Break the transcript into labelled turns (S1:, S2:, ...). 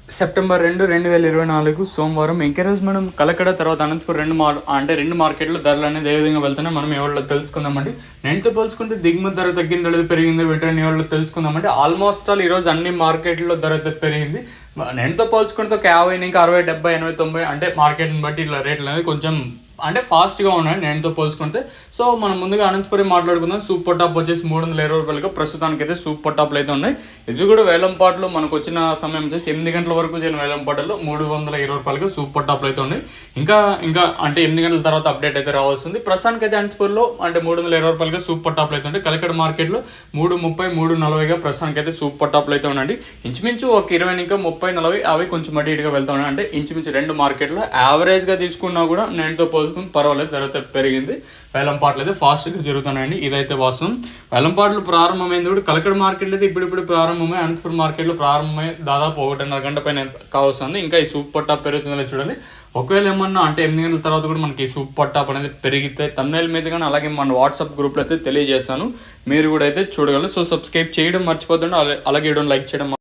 S1: September 2, 2024 సోమవారం. ఇంకే రోజు మనం కలకడ తర్వాత అనంతపురం రెండు మార్కెట్లో ధరలు అనేది ఏ విధంగా వెళ్తున్నాయి మనం ఎవరిలో తెలుసుకుందామండి. నేనుతో పోల్చుకుంటే దిగుమతి ధర తగ్గింది లేదా పెరిగింది వెంటనే ఎవరిలో తెలుసుకుందామండి. ఆల్మోస్ట్ ఆల్ ఈరోజు అన్ని మార్కెట్లో ధర అయితే పెరిగింది. నేనుతో పోల్చుకుంటే ఒక 50 నుంచి 60, 70, 80, 90 అంటే మార్కెట్ని బట్టి ఇట్లా రేట్లు అనేది కొంచెం అంటే ఫాస్ట్గా ఉన్నాయి నేనుతో పోల్చుకుంటే. సో మనం ముందుగా అనంతపురం మాట్లాడుకుందాం. సూపర్ టాప్ వచ్చేసి 320 రూపాయలుగా ప్రస్తుతానికి అయితే సూపర్ టాప్లు అయితే ఉన్నాయి. ఇది కూడా వేలంపాట్లు మనకు వచ్చిన సమయం వచ్చేసి 8 గంటల వరకు జరిగిన వేలంపాటల్లో 320 రూపాయలుగా సూపర్ టాప్లు అయితే ఉన్నాయి. ఇంకా అంటే 8 గంటల తర్వాత అప్డేట్ అయితే రావాల్సింది. ప్రస్తుతానికి అయితే అనంతపురంలో అంటే 320 రూపాయలుగా సూపర్ టాప్లు అయితే ఉంటాయి. కలకడ మార్కెట్లో 330, 340గా ప్రస్తుతానికి అయితే సూపర్ టాప్లు అయితే ఉన్నాయి. ఇంచుమించు ఒక 20 ఇంకా 30, 40 అవి కొంచెం అటు ఇటుగా వెళ్తా ఉన్నాయి. అంటే ఇంచుమించు రెండు మార్కెట్లో యావరేజ్గా తీసుకున్నా కూడా నేనుతో పర్వాలేదు, ధర అయితే పెరిగింది. వేలంపాట్లు అయితే ఫాస్ట్గా జరుగుతున్నాయండి. ఇదైతే వాస్తవం. వేలంపాట్లు ప్రారంభమైంది కూడా కలకడ మార్కెట్లో అయితే ఇప్పుడు ప్రారంభమై అనంతపురం మార్కెట్లో ప్రారంభమై దాదాపు 1.5 గంట పైన కావస్తుంది. ఇంకా ఈ సూపర్ టాప్ పెరుగుతుందో చూడాలి. ఒకవేళ ఏమన్నా అంటే 8 గంటల తర్వాత కూడా మనకి సూపర్ టాప్ అనేది పెరిగితే తమ్నెయిల్ మీద కానీ అలాగే మన వాట్సాప్ గ్రూప్లో అయితే తెలియజేస్తాను. మీరు కూడా అయితే చూడగలరు. సో సబ్స్క్రైబ్ చేయడం మర్చిపోతుండే, అలాగే లైక్ చేయడం